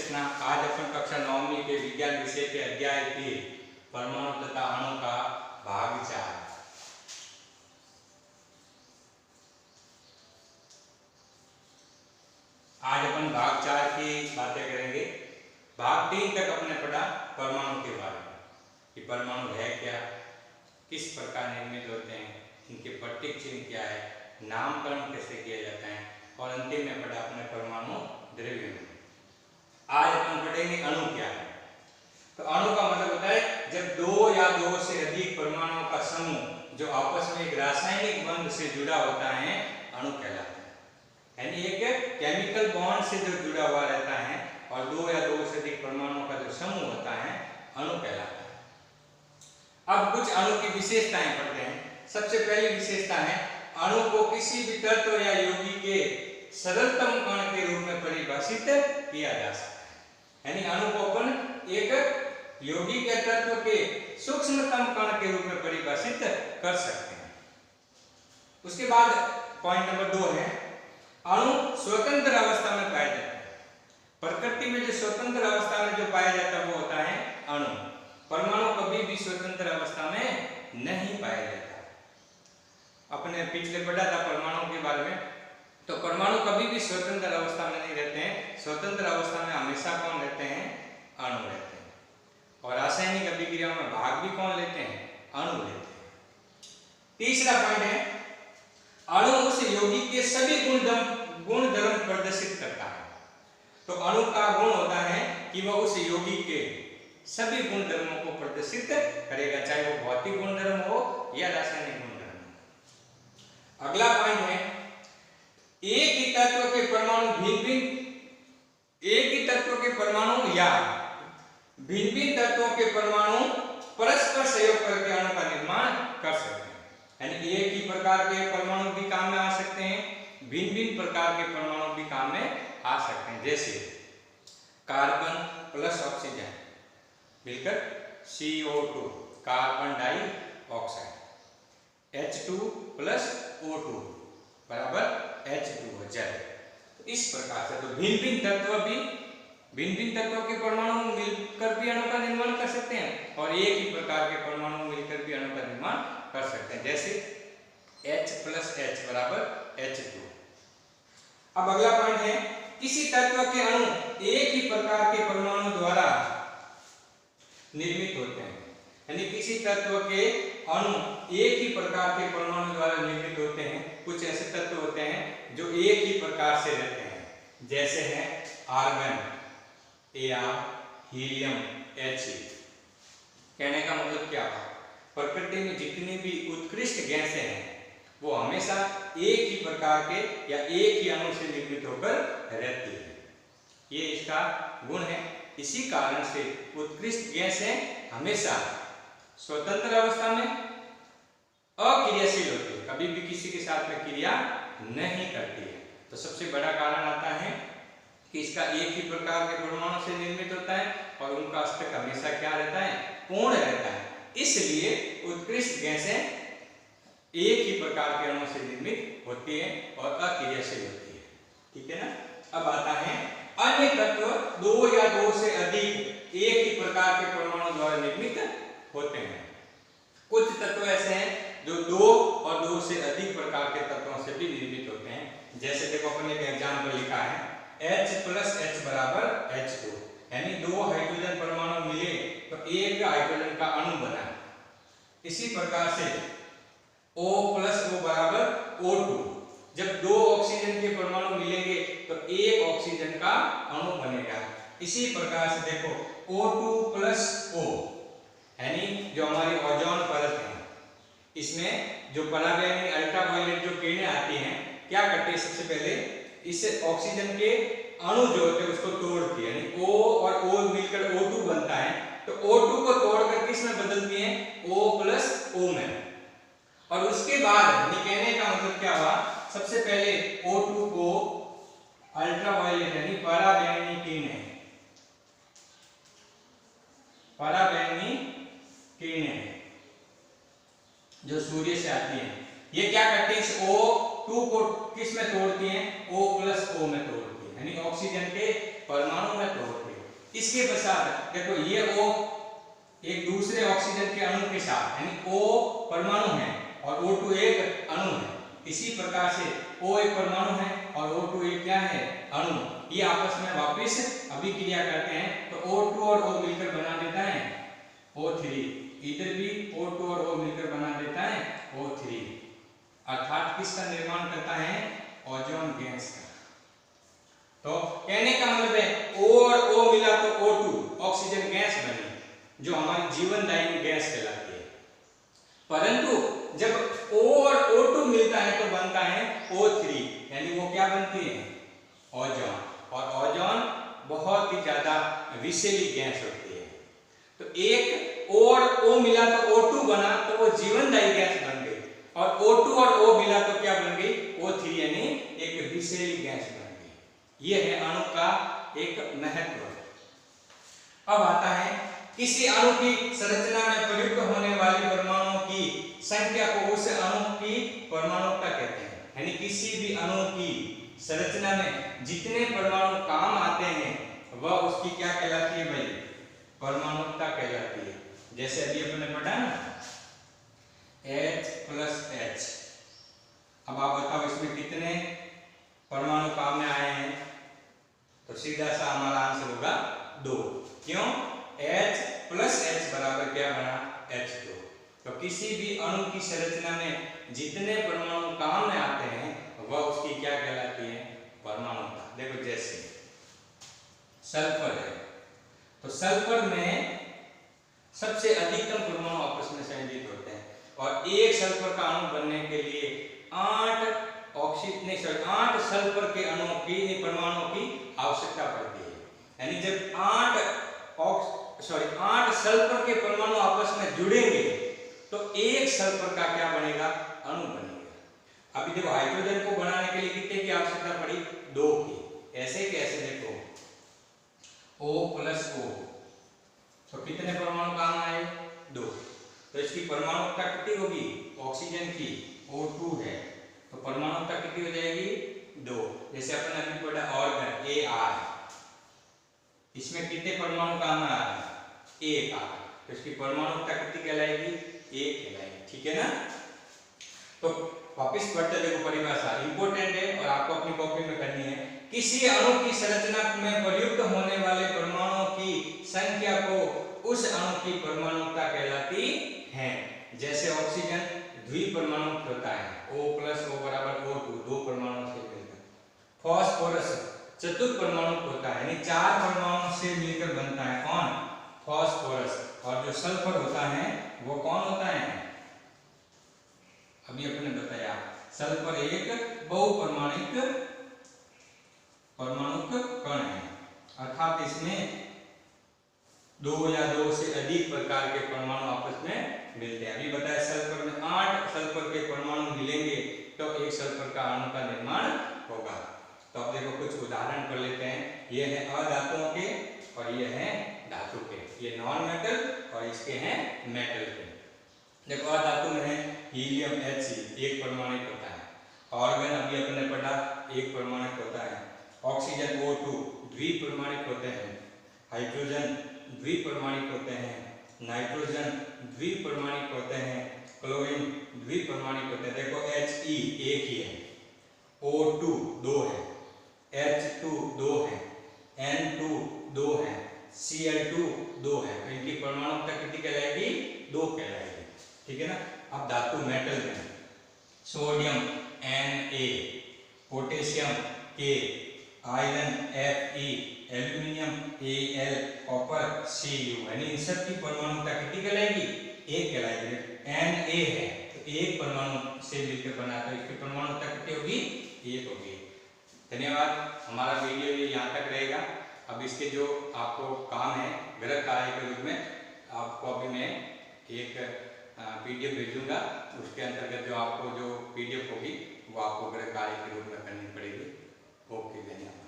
कृष्णा। आज अपन कक्षा 9वीं के विज्ञान विषय के अध्याय 3 परमाणु तथा अणु का भाग 4। आज अपन भाग 4 की बातें करेंगे। भाग 3 तक अपने पढ़ा परमाणु के बारे में कि परमाणु है क्या, किस प्रकार निर्मित होते हैं, इनके प्रतीक चिन्ह क्या है, नामकरण कैसे किया जाता है, और अंतिम में पढ़ा अपने परमाणु द्रव्य में। आज अपन पढ़ेंगे अणु क्या है। तो अणु का मतलब होता है जब दो या दो से अधिक परमाणुओं का समूह जो आपस में एक रासायनिक बंध से जुड़ा होता है, अणु कहलाता है। यानी एक केमिकल बॉन्ड से जो जुड़ा हुआ रहता है और दो या दो से अधिक परमाणुओं का जो समूह होता है, अणु कहलाता है। अब कुछ अणु की विशेषताएं पढ़ते हैं। सबसे पहली विशेषता है अणु को किसी भी तत्व या यौगिक के सरलतम कण के रूप में परिभाषित किया जा सकता है। यानी अणु को अपन एक यौगिक या तत्व के सूक्ष्मतम कण के रूप में परिभाषित कर सकते हैं। उसके बाद पॉइंट नंबर 2 है अणु स्वतंत्र अवस्था में पाया जाता है। प्रकृति में जो स्वतंत्र अवस्था में जो पाया जाता है वो होता है अणु। परमाणु कभी भी स्वतंत्र अवस्था में नहीं पाया जाता। अपने पिछले पढ़ा था परमाणु के बारे में, तो परमाणु कभी भी स्वतंत्र अवस्था में नहीं रहते हैं। स्वतंत्र अवस्था में हमेशा कौन रहते हैं? अणु रहते हैं। और रासायनिक अभिक्रियाओं में भाग भी कौन लेते हैं? अणु लेते हैं। तीसरा पॉइंट है अणु उस यौगिक के सभी गुण धर्म प्रदर्शित करता है। तो अणु का गुण होता है कि वह उस यौगिक के सभी गुण धर्मों को प्रदर्शित करेगा, चाहे वो भौतिक गुण धर्म हो या रासायनिक गुण धर्म हो। अगला पॉइंट है एक ही तत्व के परमाणु या भिन्न तत्वों के परमाणु परस्पर सहयोग करके अणु का निर्माण कर सकते हैं। यानी एक ही प्रकार के परमाणु भी काम में आ सकते हैं, भिन्न प्रकार के परमाणु भी काम में आ सकते हैं। जैसे कार्बन प्लस ऑक्सीजन मिलकर CO2 carbon dioxide, H2 plus O2 बराबर H2 जल। इस प्रकार से तो भिन्न तत्वों के परमाणु मिलकर भी अणु का निर्माण कर सकते हैं और एक ही प्रकार के परमाणु मिलकर भी अणु का निर्माण कर सकते हैं। जैसे H प्लस H बराबर H2। अब अगला पॉइंट है किसी तत्व के अणु एक ही प्रकार के परमाणु द्वारा निर्मित होते हैं। यानी किसी तत्व के अणु एक ही प्रकार के परमाणु द्वारा निर्मित होते हैं। कुछ ऐसे तत्व होते हैं जो एक ही प्रकार से रहते हैं, जैसे है आर्गन, Ar, हीलियम, He। कहने का मतलब क्या है? प्रकृति में जितनी भी उत्कृष्ट गैसें हैं वो हमेशा एक ही प्रकार के या एक ही अणु से निर्मित होकर रहती है। ये इसका गुण है। इसी कारण से उत्कृष्ट गैसें हमेशा स्वतंत्र अवस्था में अक्रियाशील होती है, कभी भी किसी के साथ में क्रिया नहीं करती है। तो सबसे बड़ा कारण आता है कि इसका एक ही प्रकार के परमाणु से निर्मित होता है और उनका अस्तित्व हमेशा क्या रहता है? पूर्ण रहता है। इसलिए उत्कृष्ट गैसें एक ही प्रकार के अणु से निर्मित होती है और अक्रियाशील होती है। ठीक है ना? अब आता है अन्य तत्व दो या दो से अधिक एक ही प्रकार के परमाणु द्वारा निर्मित होते हैं। कुछ तत्व ऐसे हैं जो दो और दो से अधिक प्रकार के तत्वों से भी निर्मित होते हैं। जैसे देखो अपन एक एग्जाम्पल लिखा है H प्लस H बराबर H2। यानी दो हाइड्रोजन परमाणु मिले तो एक हाइड्रोजन का अणु बना। इसी प्रकार से O प्लस O बराबर O2। जब दो ऑक्सीजन के परमाणु मिलेंगे तो एक ऑक्सीजन का अणु बनेगा। इसी प्रकार से देखो O2 प्लस O, यानी जो हमारी ओजोन परत है, इसमें जो पराबैंगनी अल्ट्रावायलेट जो किरणें आती हैं क्या करती है? सबसे पहले इस ऑक्सीजन के अणु जो होते हैं उसको तोड़ती है। यानी O और O मिलकर O2 बनता है। तो O2 को तोड़कर किस में बदलती है? O प्लस O में। और उसके बाद कहने का मतलब क्या हुआ? सबसे पहले O2 को अल्ट्रावायलेट यानी पराबैंगनी किरणें जो सूर्य से आती हैं, ये क्या करती है? इस O2 को किस में तोड़ती हैं? O प्लस O में तोड़ती है, यानी ऑक्सीजन के परमाणु में तोड़ती है। इसके पश्चात देखो ये O एक दूसरे ऑक्सीजन के अणु के साथ, यानी O परमाणु है और O2 एक अणु है। इसी प्रकार से O एक परमाणु है और O2 एक क्या है, अणु। ये आपस में वापस अभिक्रिया करते हैं तो O2 और O मिलकर बना देता है O3। इधर भी O2 और O मिलकर बना देता है O3, अर्थात किसका निर्माण करता है, ओजोन गैस का। तो कहने का मतलब है O और O मिला तो O2 ऑक्सीजन गैस बनी, जो हमारी जीवनदायी गैस कहलाती है। परंतु जब O और O2 मिलता है तो बनता है O3, यानी वो क्या बनती है, ओजोन। और ओजोन बहुत ही ज्यादा विषैली गैस होती है। तो एक O और O मिला तो O2 बना, तो वो जीवनदायी गैस बन गई, और O2 और O मिला तो क्या बन गई, O3, यानी एक विषैली गैस बन गई। ये है अणु का एक महत्व। अब आता है किसी अणु की संरचना में प्रयुक्त होने वाली परमाणुओं की संख्या को उस अणु की परमाणुकता कहते हैं। यानी किसी भी अणु की संरचना में जितने परमाणु काम आते हैं वह उसकी क्या कहलाती है भाई, परमाणुकता कहलाती है। जैसे अभी अपने पढ़ा ना H+H। अब आप बताओ इसमें कितने परमाणु काम में आए हैं, तो सीधा सा हमारा आंसर होगा 2। क्यों, H+H बराबर क्या बना, H2। तो किसी भी अणु की संरचना में जितने परमाणु काम में आते हैं वह उसकी क्या कहलाती है, परमाणुकता। देखो जैसे सल्फर है, तो सल्फर में सबसे अधिकतम परमाणु आपस में संयोजित होते हैं, और एक सल्फर का अणु बनने के लिए 8 सल्फर के अणुओं की, परमाणुओं की आवश्यकता पड़ती है। यानी जब 8 सल्फर के परमाणु आपस में जुड़ेंगे तो एक सल्फर का क्या बनेगा, अणु बनेगा। अभी देखो हाइड्रोजन को बनाने के लिए कितने की आवश्यकता पड़ी, 2 की। ऐसे कैसे, देखो O+O, तो कितने परमाणु काम आए, 2। तो इसकी परमाणुकता कितनी होगी, ऑक्सीजन की O2 है, तो परमाणुकता कितनी हो जाएगी, 2। जैसे अपन अभी पढ़ा ऑर्गन AR, इसमें कितने परमाणु काम आ रहे हैं, 1 आ, तो इसकी परमाणुकता कितनी कहलाएगी, 1 कहलाएगी। ठीक है ना। तो वापस पढ़ते देखो, परिभाषा इंपॉर्टेंट है और आपको अपनी कॉपी में करनी है। किसी अणु की संरचना में प्रयुक्त होने वाले परमाणुओं की संख्या को उस अणु की परमाणुकता कहलाती है। जैसे ऑक्सीजन द्विपरमाणुक होता है, O+O बराबर O2, 2 परमाणु से मिलकर। फास्फोरस चतुर्परमाणुक होता है, यानी 4 परमाणु से मिलकर बनता है, कौन, फास्फोरस। और जो सल्फर होता है वो कौन होता है, अभी अपने बताया, सल्फर एक बहुपरमाणुक कण है, अर्थात इसमें 2 या 2 से अधिक प्रकार के परमाणु आपस में मिलते हैं। अभी बताया सल्फर में 8 सल्फर के परमाणु मिलेंगे तो एक सल्फर का अणु का निर्माण होगा। तो अब देखो कुछ उदाहरण कर लेते हैं। ये है अधातुओं के और ये है धातु के, ये नॉन मेटल और इसके हैं मेटल के। देखो अधातु में है हीलियम He, एक परमाणुक होता है। ऑर्गन अभी अपने पढ़ा, एक परमाणुक होता है। ऑक्सीजन O2 द्विपरमाणुक होते हैं। हाइड्रोजन द्विपरमाणुक होते हैं। नाइट्रोजन द्विपरमाणुक होते हैं। क्लोरीन द्विपरमाणुक होते हैं। देखो He एक ही है, O2 2 है, H2 2 है, N2 2 है, Cl2 2 है। तो इनकी परमाणुकता कितनी कहलाएगी, 2 कहलाएगी। ठीक है ना। अब धातु मेटल में sodium Na, potassium K, iron Fe, aluminium Al, copper Cu, यानी इन सब की परमाणुकता कितनी कहलाएगी, 1 कहलाएगी। Na है तो एक परमाणु से मिलकर बना, तो इसकी परमाणुकता कितनी होगी, 1 होगी। धन्यवाद। हमारा वीडियो ये यहाँ तक रहेगा। अब इसके जो आपको काम है गृह कार्य के रूप में, आपको अभी मैं एक PDF भेजूंगा, उसके अंतर्गत जो आपको जो PDF होगी वो आपको गृह कार्य के रूप में करनी पड़ेगी। ओके, धन्यवाद।